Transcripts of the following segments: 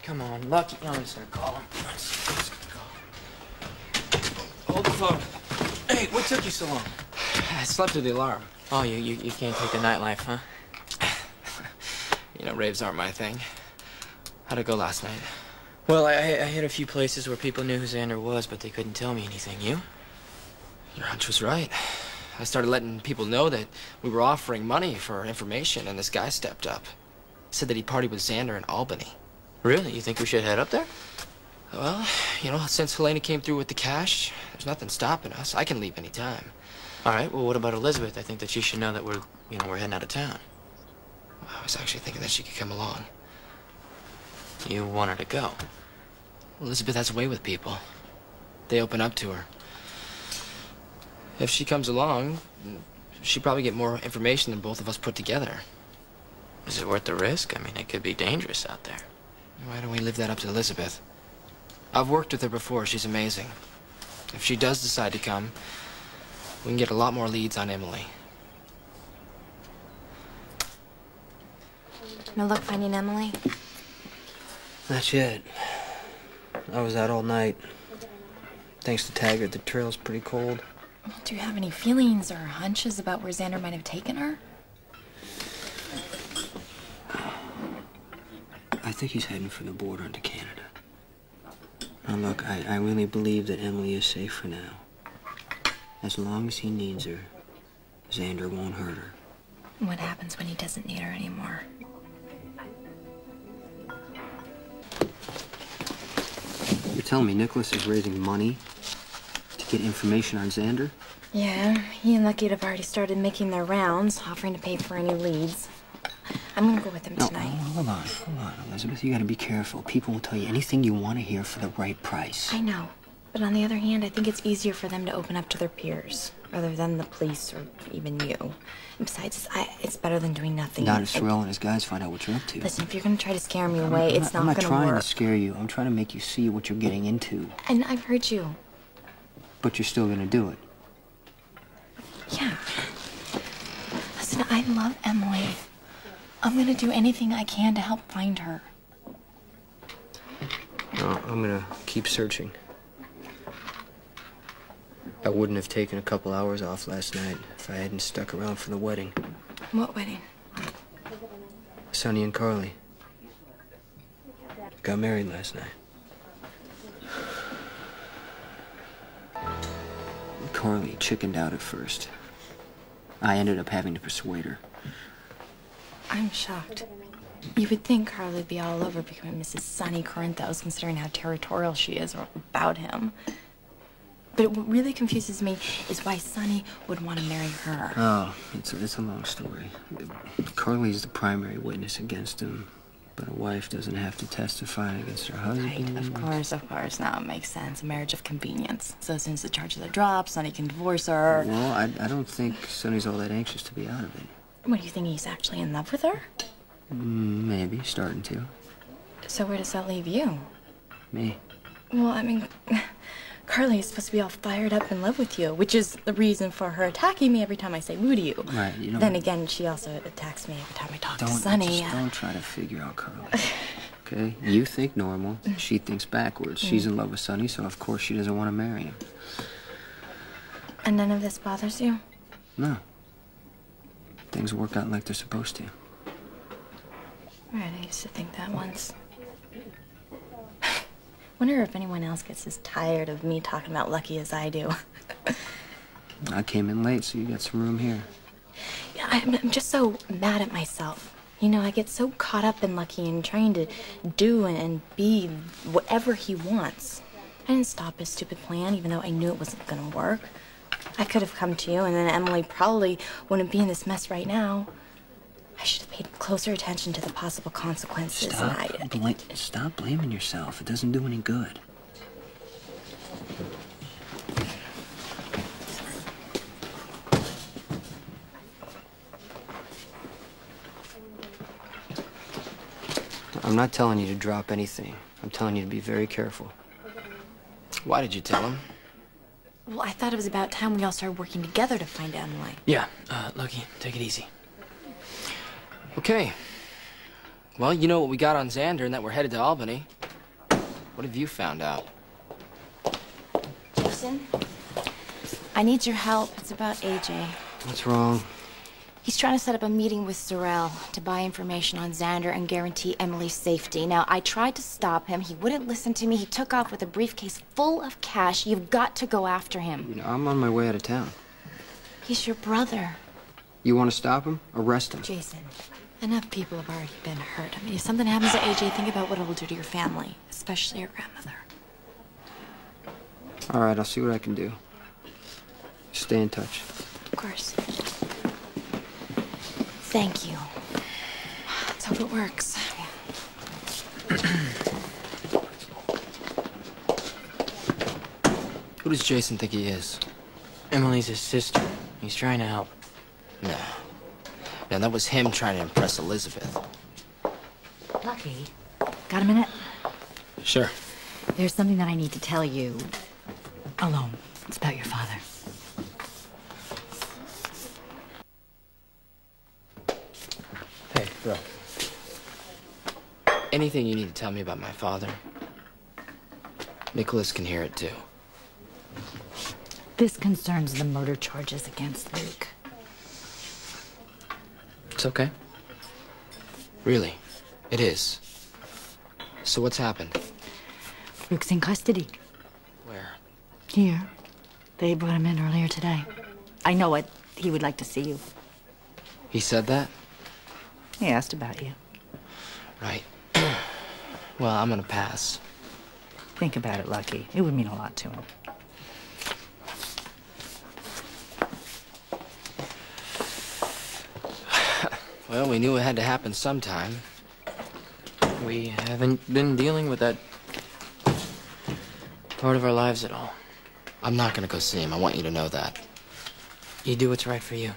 come on, Lucky. No, I'm just gonna call him. Hold the phone. Hey, what took you so long? I slept through the alarm. Oh, you can't take the nightlife, huh? You know, raves aren't my thing. How'd it go last night? Well, I hit a few places where people knew who Xander was, but they couldn't tell me anything. You? Your hunch was right. I started letting people know that we were offering money for information, and this guy stepped up. Said that he partied with Xander in Albany. Really? You think we should head up there? Well, you know, since Helena came through with the cash, there's nothing stopping us. I can leave anytime. All right, well, what about Elizabeth? I think that she should know that we're heading out of town. I was actually thinking that she could come along. You want her to go? Elizabeth has a way with people. They open up to her. If she comes along, she'd probably get more information than both of us put together. Is it worth the risk? I mean, it could be dangerous out there. Why don't we leave that up to Elizabeth? I've worked with her before. She's amazing. If she does decide to come, we can get a lot more leads on Emily. No luck finding Emily? Not yet. I was out all night. Thanks to Taggart, the trail's pretty cold. Do you have any feelings or hunches about where Xander might have taken her? I think he's heading for the border into Canada. Now look, I really believe that Emily is safe for now. As long as he needs her, Xander won't hurt her. What happens when he doesn't need her anymore? You're telling me Nicholas is raising money to get information on Xander? Yeah, he and Lucky have already started making their rounds, offering to pay for any leads. I'm gonna go with him tonight. Hold on, Elizabeth. You gotta be careful. People will tell you anything you want to hear for the right price. I know. But on the other hand, I think it's easier for them to open up to their peers, rather than the police or even you. And besides, it's better than doing nothing. Not if Sorrell and his guys find out what you're up to. Listen, if you're gonna try to scare me away, it's not gonna work. I'm not trying to scare you. I'm trying to make you see what you're getting into. And I've heard you. But you're still gonna do it. Yeah. Listen, I love Emily. I'm gonna do anything I can to help find her. No, I'm gonna keep searching. I wouldn't have taken a couple hours off last night if I hadn't stuck around for the wedding. What wedding? Sonny and Carly got married last night. Carly chickened out at first. I ended up having to persuade her. I'm shocked. You would think Carly would be all over becoming Mrs. Sonny Corinthos, considering how territorial she is about him. But what really confuses me is why Sonny would want to marry her. Oh, it's a long story. Carly's the primary witness against him, but a wife doesn't have to testify against her husband. Right, of course. Now it makes sense. A marriage of convenience. So as soon as the charges are dropped, Sonny can divorce her. Well, I don't think Sonny's all that anxious to be out of it. What, do you think he's actually in love with her? Maybe, starting to. So where does that leave you? Me. Well, I mean, Carly is supposed to be all fired up in love with you, which is the reason for her attacking me every time I say woo to you. Right, you know. Then again, she also attacks me every time I talk to Sonny. Just don't try to figure out Carly. Okay? You think normal. She thinks backwards. She's in love with Sonny, so of course she doesn't want to marry him. And none of this bothers you? No. Things work out like they're supposed to. Right, I used to think that once. Wonder if anyone else gets as tired of me talking about Lucky as I do. I came in late, so you got some room here. Yeah, I'm just so mad at myself. You know, I get so caught up in Lucky and trying to do and be whatever he wants. I didn't stop his stupid plan, even though I knew it wasn't gonna work. I could have come to you, and then Emily probably wouldn't be in this mess right now. I should have paid closer attention to the possible consequences. Stop blaming yourself. It doesn't do any good. I'm not telling you to drop anything. I'm telling you to be very careful. Why did you tell him? Well, I thought it was about time we all started working together to find Emily. Yeah, Lucky, take it easy. Okay. Well, you know what we got on Xander and that we're headed to Albany. What have you found out? Jason, I need your help. It's about AJ. What's wrong? He's trying to set up a meeting with Zarel to buy information on Xander and guarantee Emily's safety. Now, I tried to stop him. He wouldn't listen to me. He took off with a briefcase full of cash. You've got to go after him. You know, I'm on my way out of town. He's your brother. You want to stop him? Arrest him. Jason, enough people have already been hurt. I mean, if something happens to AJ, think about what it will do to your family, especially your grandmother. All right, I'll see what I can do. Stay in touch. Of course. Thank you. Let's hope it works. Who does Jason think he is? Emily's his sister. He's trying to help. No. Now, that was him trying to impress Elizabeth. Lucky. Got a minute? Sure. There's something that I need to tell you. Alone. It's about your father. Hey, bro. Anything you need to tell me about my father, Nicholas can hear it too. This concerns the murder charges against Luke. It's okay. Really, it is. So what's happened? Luke's in custody. Where? Here. They brought him in earlier today. I know it. He would like to see you. He said that? He asked about you. Right. Well, I'm gonna pass. Think about it, Lucky. It would mean a lot to him. Well, we knew it had to happen sometime. We haven't been dealing with that part of our lives at all. I'm not gonna go see him. I want you to know that. You do what's right for you.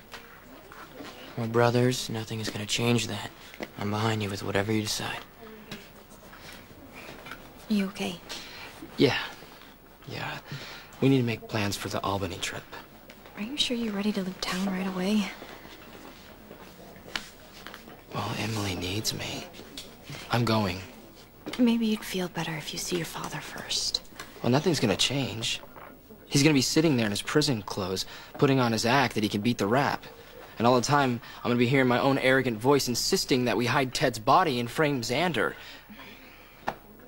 We're brothers. Nothing is gonna change that. I'm behind you with whatever you decide. You okay? Yeah. Yeah. We need to make plans for the Albany trip. Are you sure you're ready to leave town right away? Well, Emily needs me. I'm going. Maybe you'd feel better if you see your father first. Well, nothing's gonna change. He's gonna be sitting there in his prison clothes, putting on his act that he can beat the rap. And all the time, I'm gonna be hearing my own arrogant voice insisting that we hide Ted's body and frame Xander.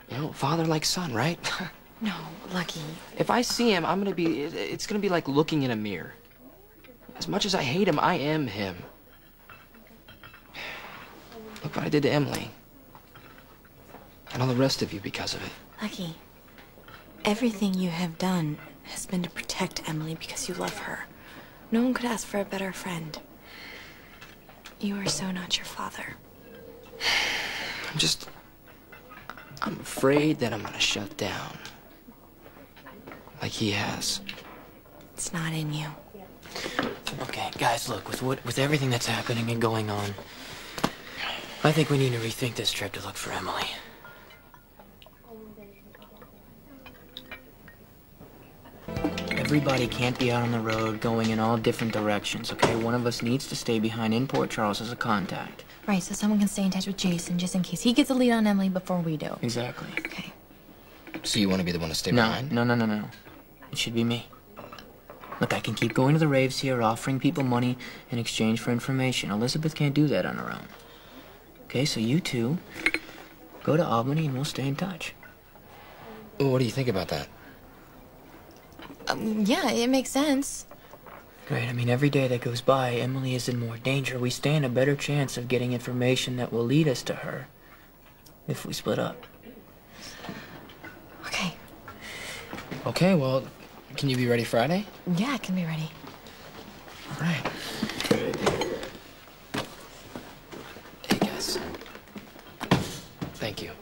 You know, father like son, right? No, Lucky. If I see him, it's gonna be like looking in a mirror. As much as I hate him, I am him. Look what I did to Emily. And all the rest of you because of it. Lucky, everything you have done has been to protect Emily because you love her. No one could ask for a better friend. You are so not your father. I'm afraid that I'm gonna shut down. Like he has. It's not in you. Okay, guys, look, with everything that's happening and going on, I think we need to rethink this trip to look for Emily. Everybody can't be out on the road going in all different directions, okay? One of us needs to stay behind in Port Charles as a contact. Right, so someone can stay in touch with Jason just in case he gets a lead on Emily before we do. Exactly. Okay. So you want to be the one to stay No, behind? no. It should be me. Look, I can keep going to the raves here, offering people money in exchange for information. Elizabeth can't do that on her own. Okay, so you two go to Albany and we'll stay in touch. Well, what do you think about that? Yeah, it makes sense. Great, I mean, every day that goes by, Emily is in more danger. We stand a better chance of getting information that will lead us to her if we split up. Okay. Okay, well, can you be ready Friday? Yeah, I can be ready. All right. Hey, guys. Thank you.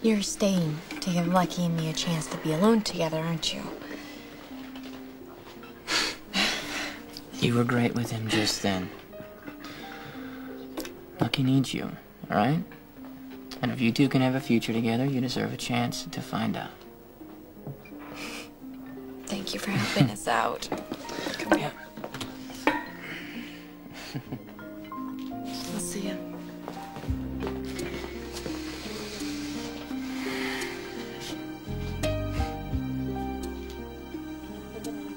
You're staying to give Lucky and me a chance to be alone together, aren't you? You were great with him just then. Lucky needs you, all right? And if you two can have a future together, you deserve a chance to find out. Thank you for helping us out. Come here.